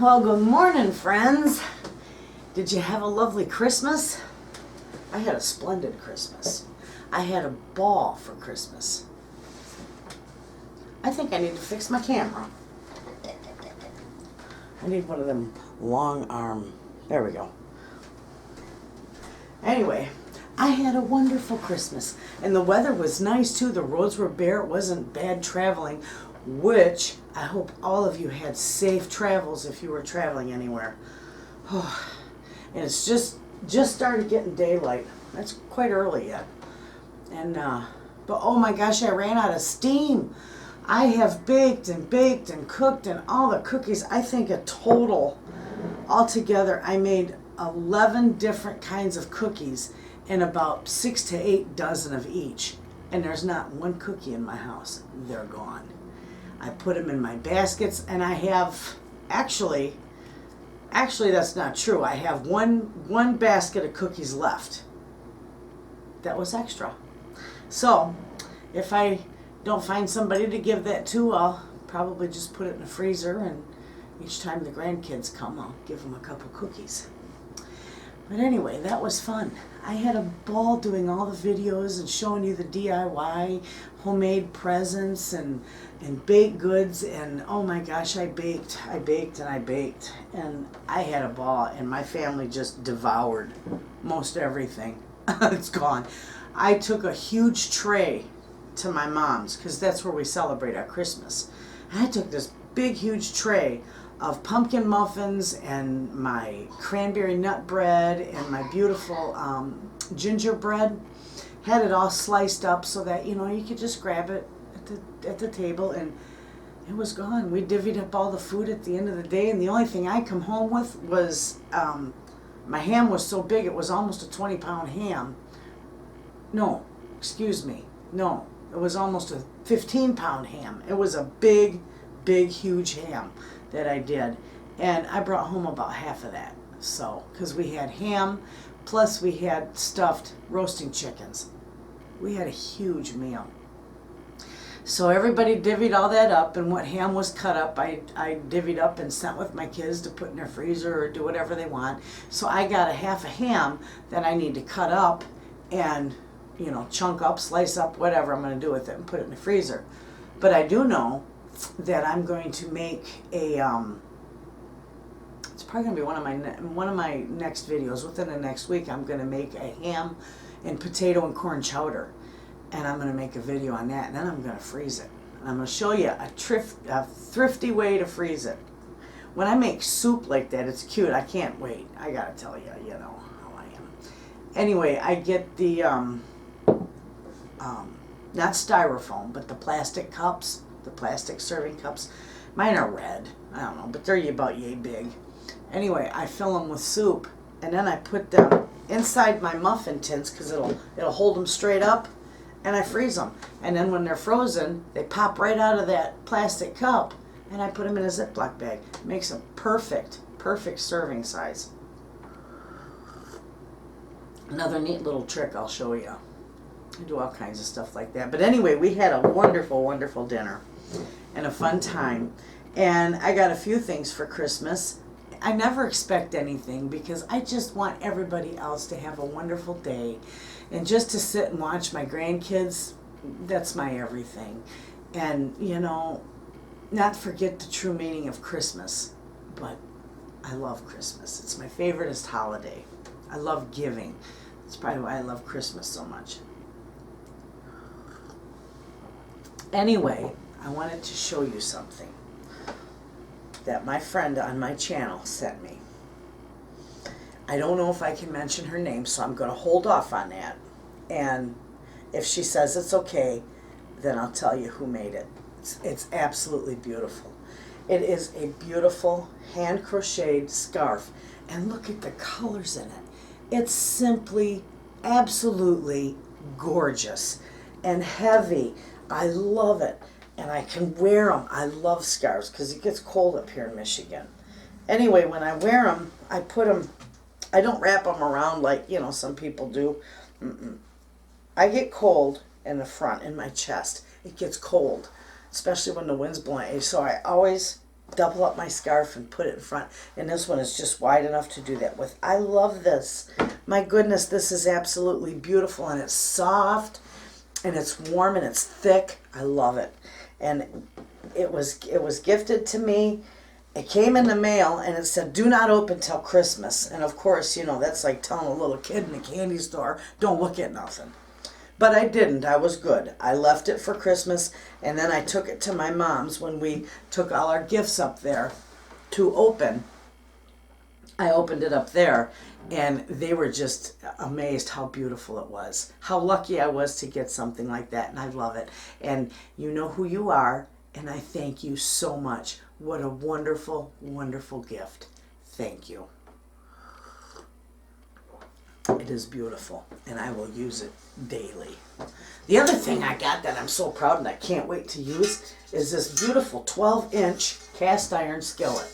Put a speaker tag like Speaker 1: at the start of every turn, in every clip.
Speaker 1: Well, good morning, friends. Did you have a lovely Christmas? I had a splendid Christmas. I had a ball for Christmas. I think I need to fix my camera. I need one of them long arm. There we go. Anyway, I had a wonderful Christmas. And the weather was nice too. The roads were bare. It wasn't bad traveling, which I hope all of you had safe travels if you were traveling anywhere. And it's just started getting daylight. That's quite early yet. And but oh my gosh, I ran out of steam. I have baked and cooked and all the cookies. I think a total altogether I made 11 different kinds of cookies and about 6 to 8 dozen of each. And there's not one cookie in my house. They're gone. I put them in my baskets, and I have actually that's not true. I have one basket of cookies left. That was extra. So if I don't find somebody to give that to, I'll probably just put it in the freezer, and each time the grandkids come, I'll give them a couple cookies. But anyway, that was fun. I had a ball doing all the videos and showing you the DIY homemade presents and baked goods, and oh my gosh, I baked and I had a ball, and my family just devoured most everything. It's gone. I took a huge tray to my mom's because that's where we celebrate our Christmas. And I took this big huge tray of pumpkin muffins and my cranberry nut bread and my beautiful gingerbread. Had it all sliced up so that you could just grab it at the table, and it was gone. We divvied up all the food at the end of the day, and the only thing I come home with was my ham was so big it was almost a 20-pound ham. No, excuse me. No, it was almost a 15-pound ham. It was a big, huge ham that I did, and I brought home about half of that. So, because we had ham, plus we had stuffed roasting chickens. We had a huge meal. So everybody divvied all that up, and what ham was cut up, I divvied up and sent with my kids to put in their freezer or do whatever they want. So I got a half a ham that I need to cut up and chunk up, slice up, whatever I'm going to do with it, and put it in the freezer. But I do know that I'm going to make a it's probably going to be one of my next videos. Within the next week, I'm going to make a ham and potato and corn chowder, and I'm going to make a video on that, and then I'm going to freeze it, and I'm going to show you a thrifty way to freeze it. When I make soup like that, it's cute. I can't wait. I got to tell you, how I am. Anyway, I get the not styrofoam, but the plastic cups, the plastic serving cups. Mine are red. I don't know, but they're about yay big. Anyway, I fill them with soup, and then I put them inside my muffin tins because it'll hold them straight up, and I freeze them. And then when they're frozen, they pop right out of that plastic cup, and I put them in a Ziploc bag. It makes a perfect serving size. Another neat little trick I'll show you. I do all kinds of stuff like that. But anyway, we had a wonderful dinner and a fun time. And I got a few things for Christmas. I never expect anything because I just want everybody else to have a wonderful day. And just to sit and watch my grandkids, that's my everything. And, not forget the true meaning of Christmas. But I love Christmas. It's my favoriteest holiday. I love giving. That's probably why I love Christmas so much. Anyway, I wanted to show you something that my friend on my channel sent me. I don't know if I can mention her name, so I'm going to hold off on that. And if she says it's okay, then I'll tell you who made it. It's absolutely beautiful. It is a beautiful hand-crocheted scarf. And look at the colors in it. It's simply, absolutely gorgeous and heavy. I love it, and I can wear them. I love scarves because it gets cold up here in Michigan. Anyway, when I wear them, I put them, I don't wrap them around like, some people do. I get cold in the front, in my chest. It gets cold, especially when the wind's blowing. So I always double up my scarf and put it in front. And this one is just wide enough to do that with. I love this. My goodness, this is absolutely beautiful, and it's soft and it's warm and it's thick. I love it. And it was gifted to me. It came in the mail and it said, do not open till Christmas. And of course, you know, that's like telling a little kid in a candy store, don't look at nothing. But I didn't. I was good. I left it for Christmas, and then I took it to my mom's when we took all our gifts up there to open. I opened it up there, and they were just amazed how beautiful it was. How lucky I was to get something like that, and I love it. And you know who you are, and I thank you so much. What a wonderful, wonderful gift. Thank you. It is beautiful, and I will use it daily. The other thing I got that I'm so proud and I can't wait to use is this beautiful 12-inch cast iron skillet.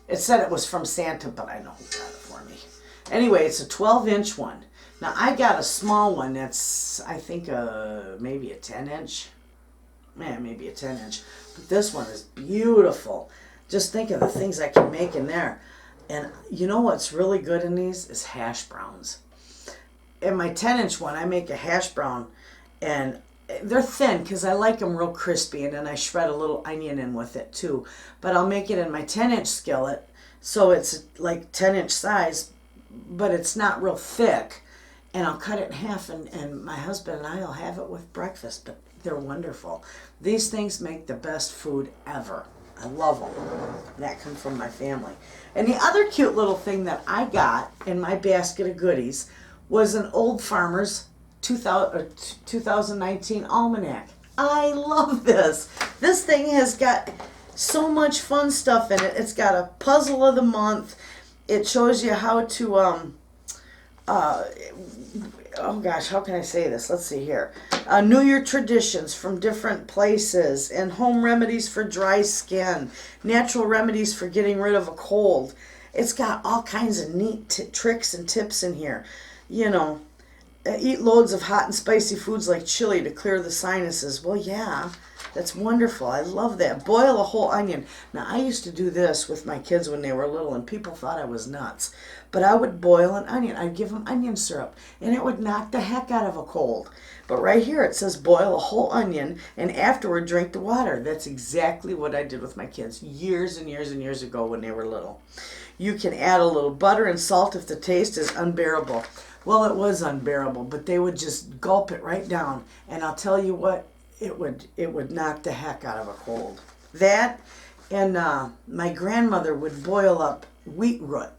Speaker 1: It said it was from Santa, but I know who got it for me. Anyway, it's a 12-inch one. Now, I got a small one that's, I think, maybe a 10-inch. Yeah, maybe a 10-inch. But this one is beautiful. Just think of the things I can make in there. And you know what's really good in these is hash browns. In my 10-inch one, I make a hash brown, and they're thin because I like them real crispy, and then I shred a little onion in with it too. But I'll make it in my 10-inch skillet, so it's like 10-inch size, but it's not real thick. And I'll cut it in half, and my husband and I will have it with breakfast. But they're wonderful. These things make the best food ever. I love them. That comes from my family. And the other cute little thing that I got in my basket of goodies was an Old Farmer's 2019 almanac. I love this. This thing has got so much fun stuff in it. It's got a puzzle of the month. It shows you how to oh gosh, how can I say this? Let's see here. New Year traditions from different places, and home remedies for dry skin, natural remedies for getting rid of a cold. It's got all kinds of neat tricks and tips in here. You know, eat loads of hot and spicy foods like chili to clear the sinuses. Well, yeah, that's wonderful. I love that. Boil a whole onion. Now, I used to do this with my kids when they were little, and people thought I was nuts. But I would boil an onion. I'd give them onion syrup, and it would knock the heck out of a cold. But right here it says boil a whole onion, and afterward drink the water. That's exactly what I did with my kids years and years and years ago when they were little. You can add a little butter and salt if the taste is unbearable. Well, it was unbearable, but they would just gulp it right down. And I'll tell you what, it would knock the heck out of a cold. That, and my grandmother would boil up wheat root.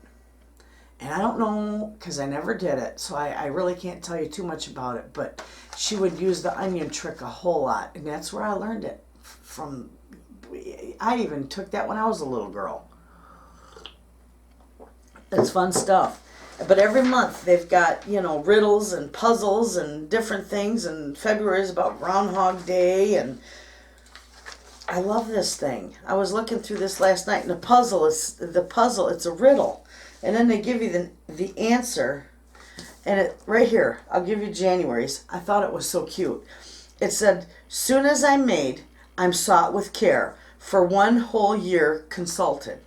Speaker 1: And I don't know, because I never did it, so I really can't tell you too much about it, but she would use the onion trick a whole lot, and that's where I learned it from. I even took that when I was a little girl. It's fun stuff. But every month they've got, you know, riddles and puzzles and different things, and February is about Groundhog Day, and I love this thing. I was looking through this last night, and it's a riddle. And then they give you the answer, and it right here, I'll give you January's. I thought it was so cute. It said, soon as I'm made, I'm sought with care, for 1 whole year consulted.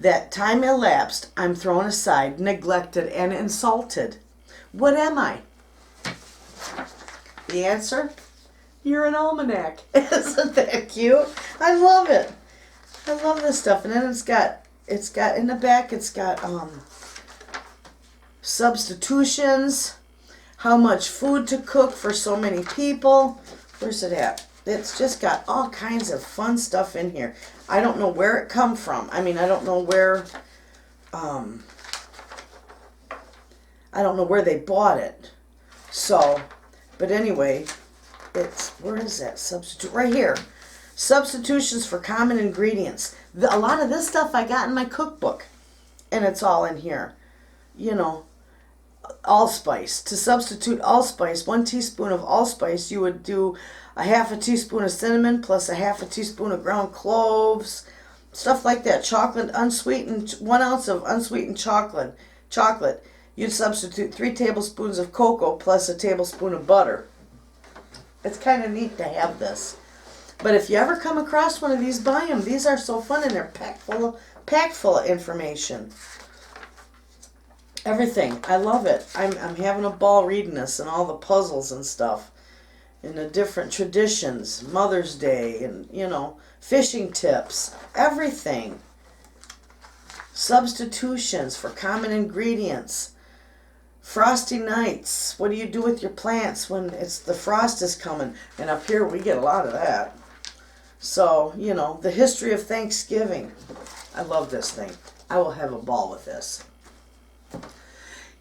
Speaker 1: That time elapsed, I'm thrown aside, neglected, and insulted. What am I? The answer? You're an almanac. Isn't that cute? I love it. I love this stuff. And then it's got in the back, it's got substitutions, how much food to cook for so many people. Where's it at? It's just got all kinds of fun stuff in here. I don't know where it come from. I mean, I don't know where they bought it. So, but anyway, where is that? Substitute right here. Substitutions for common ingredients. A lot of this stuff I got in my cookbook, and it's all in here. You know, allspice. To substitute allspice, 1 teaspoon of allspice, you would do a half a teaspoon of cinnamon plus a half a teaspoon of ground cloves, stuff like that. Chocolate unsweetened, 1 ounce of unsweetened chocolate. You'd substitute 3 tablespoons of cocoa plus a tablespoon of butter. It's kind of neat to have this. But if you ever come across one of these, buy them. These are so fun, and they're packed full of information. Everything. I love it. I'm having a ball reading this and all the puzzles and stuff. And the different traditions. Mother's Day and, fishing tips. Everything. Substitutions for common ingredients. Frosty nights. What do you do with your plants when the frost is coming? And up here we get a lot of that. So, the history of Thanksgiving. I love this thing. I will have a ball with this.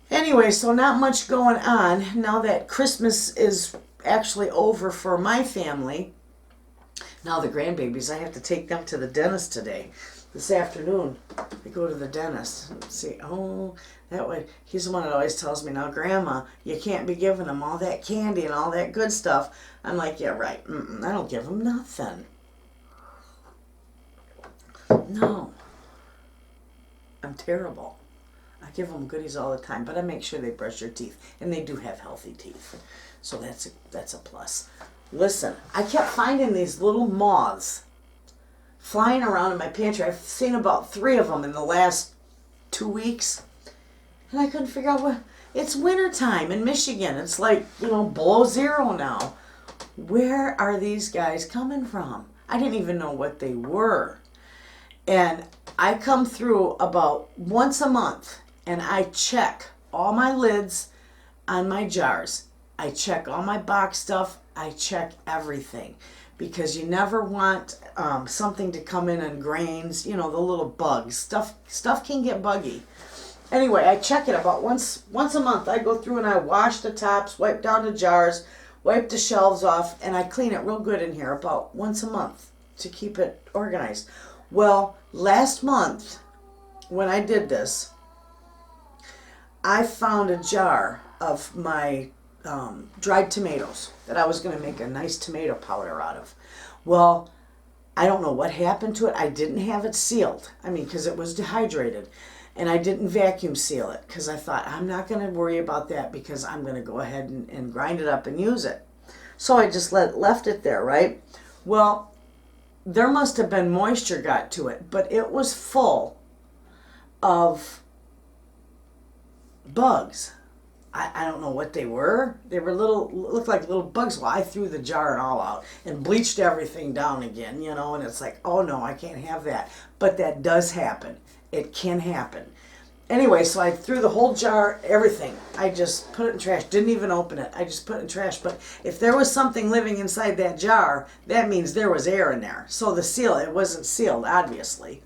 Speaker 1: Anyway, so not much going on now that Christmas is actually over for my family. Now the grandbabies, I have to take them to the dentist today. This afternoon, they go to the dentist. See, that way, he's the one that always tells me, now, Grandma, you can't be giving them all that candy and all that good stuff. I'm like, yeah, right. I don't give them nothing. No. I'm terrible. I give them goodies all the time, but I make sure they brush their teeth, and they do have healthy teeth. So that's a plus. Listen, I kept finding these little moths flying around in my pantry. I've seen about 3 of them in the last 2 weeks. And I couldn't figure out what. It's wintertime in Michigan. It's like, below 0 now. Where are these guys coming from? I didn't even know what they were. And I come through about once a month and I check all my lids on my jars. I check all my box stuff. I check everything. Because you never want something to come in and grains, the little bugs. Stuff can get buggy. Anyway, I check it about once a month. I go through and I wash the tops, wipe down the jars, wipe the shelves off, and I clean it real good in here about once a month to keep it organized. Well, last month, when I did this, I found a jar of my dried tomatoes that I was going to make a nice tomato powder out of. Well, I don't know what happened to it. I didn't have it sealed. Because it was dehydrated. And I didn't vacuum seal it because I thought, I'm not going to worry about that because I'm going to go ahead and grind it up and use it. So I just left it there, right? Well, there must have been moisture got to it, but it was full of bugs. I don't know what they were. They were looked like little bugs. Well, I threw the jar and all out and bleached everything down again, and it's like, oh no, I can't have that. But that does happen. It can happen. Anyway, so I threw the whole jar, everything. I just put it in trash. Didn't even open it. I just put it in trash. But if there was something living inside that jar, that means there was air in there. So it wasn't sealed, obviously.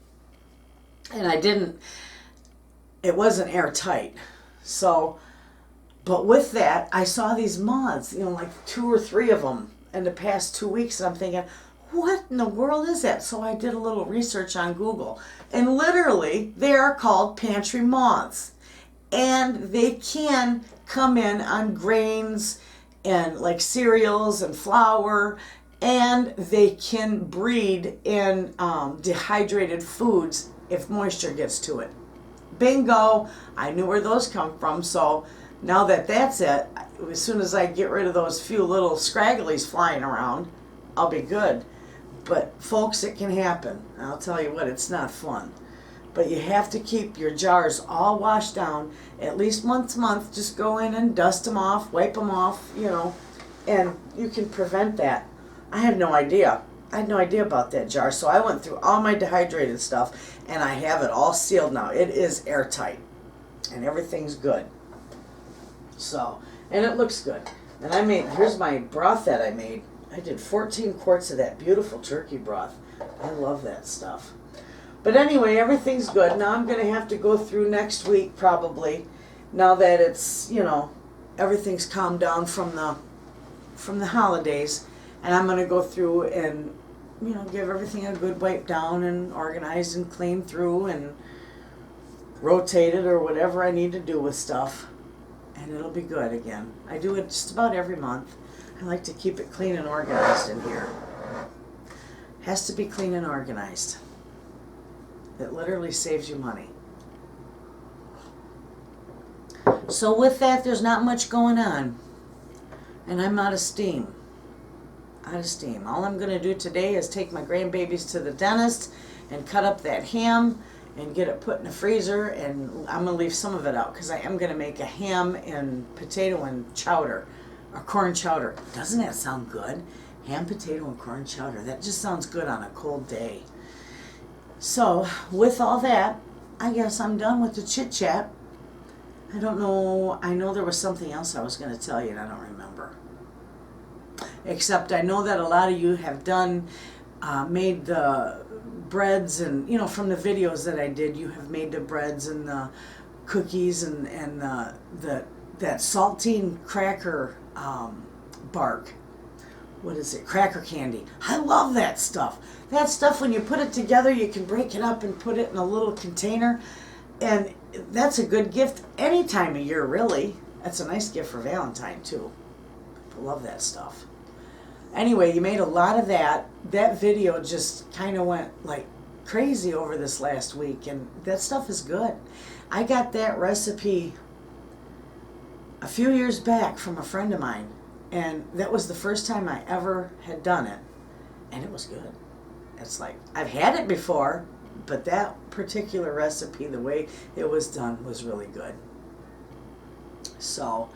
Speaker 1: And it wasn't airtight. So, but with that, I saw these moths, like 2 or 3 of them in the past 2 weeks. And I'm thinking, what in the world is that? So I did a little research on Google. And literally, they are called pantry moths. And they can come in on grains and like cereals and flour. And they can breed in dehydrated foods if moisture gets to it. Bingo! I knew where those come from. So now that's it, as soon as I get rid of those few little scragglies flying around, I'll be good. But folks, it can happen. I'll tell you what, it's not fun. But you have to keep your jars all washed down at least once a month. Just go in and dust them off, wipe them off, and you can prevent that. I had no idea. I had no idea about that jar. So I went through all my dehydrated stuff and I have it all sealed now. It is airtight and everything's good. So, and it looks good. And here's my broth that I made. I did 14 quarts of that beautiful turkey broth. I love that stuff. But anyway, everything's good. Now I'm going to have to go through next week probably. Now that it's, everything's calmed down from the holidays. And I'm going to go through and, give everything a good wipe down and organize and clean through and rotate it or whatever I need to do with stuff. And it'll be good again. I do it just about every month. I like to keep it clean and organized in here. Has to be clean and organized. It literally saves you money. So with that, there's not much going on. And I'm out of steam. out of steam. All I'm going to do today is take my grandbabies to the dentist and cut up that ham and get it put in the freezer, and I'm going to leave some of it out because I am going to make a ham and potato and chowder, or corn chowder. Doesn't that sound good? Ham, potato, and corn chowder. That just sounds good on a cold day. So, with all that, I guess I'm done with the chit chat. I don't know, I know there was something else I was going to tell you and I don't remember. Except I know that a lot of you have done, made the breads, and you know, from the videos that I did, you have made the breads and the cookies and that saltine cracker bark. What is it? Cracker candy. I love that stuff. That stuff, when you put it together, you can break it up and put it in a little container, and that's a good gift any time of year, really. That's a nice gift for Valentine too. I love that stuff. Anyway, you made a lot of that. That video just kind of went like crazy over this last week, and that stuff is good. I got that recipe a few years back from a friend of mine, and that was the first time I ever had done it, and it was good. It's like, I've had it before, but that particular recipe, the way it was done, was really good. So,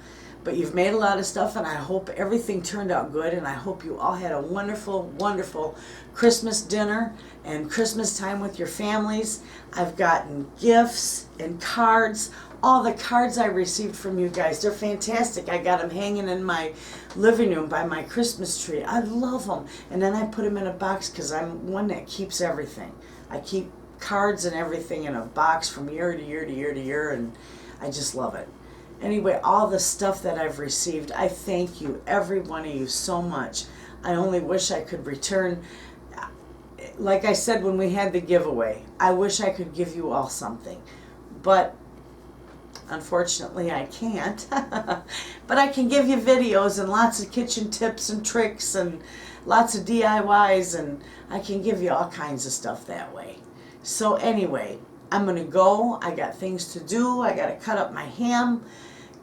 Speaker 1: but you've made a lot of stuff, and I hope everything turned out good, and I hope you all had a wonderful, wonderful Christmas dinner and Christmas time with your families. I've gotten gifts and cards. All the cards I received from you guys, they're fantastic. I got them hanging in my living room by my Christmas tree. I love them. And then I put them in a box because I'm one that keeps everything. I keep cards and everything in a box from year to year to year to year, and I just love it. Anyway, all the stuff that I've received, I thank you, every one of you, so much. I only wish I could return. Like I said when we had the giveaway, I wish I could give you all something. But unfortunately, I can't. But I can give you videos and lots of kitchen tips and tricks and lots of DIYs, and I can give you all kinds of stuff that way. So anyway, I'm going to go. I got things to do. I got to cut up my ham,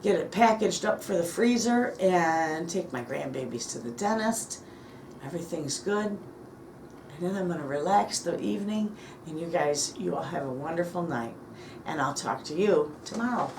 Speaker 1: get it packaged up for the freezer, and take my grandbabies to the dentist. Everything's good. And then I'm going to relax the evening, and you guys, you all have a wonderful night. And I'll talk to you tomorrow.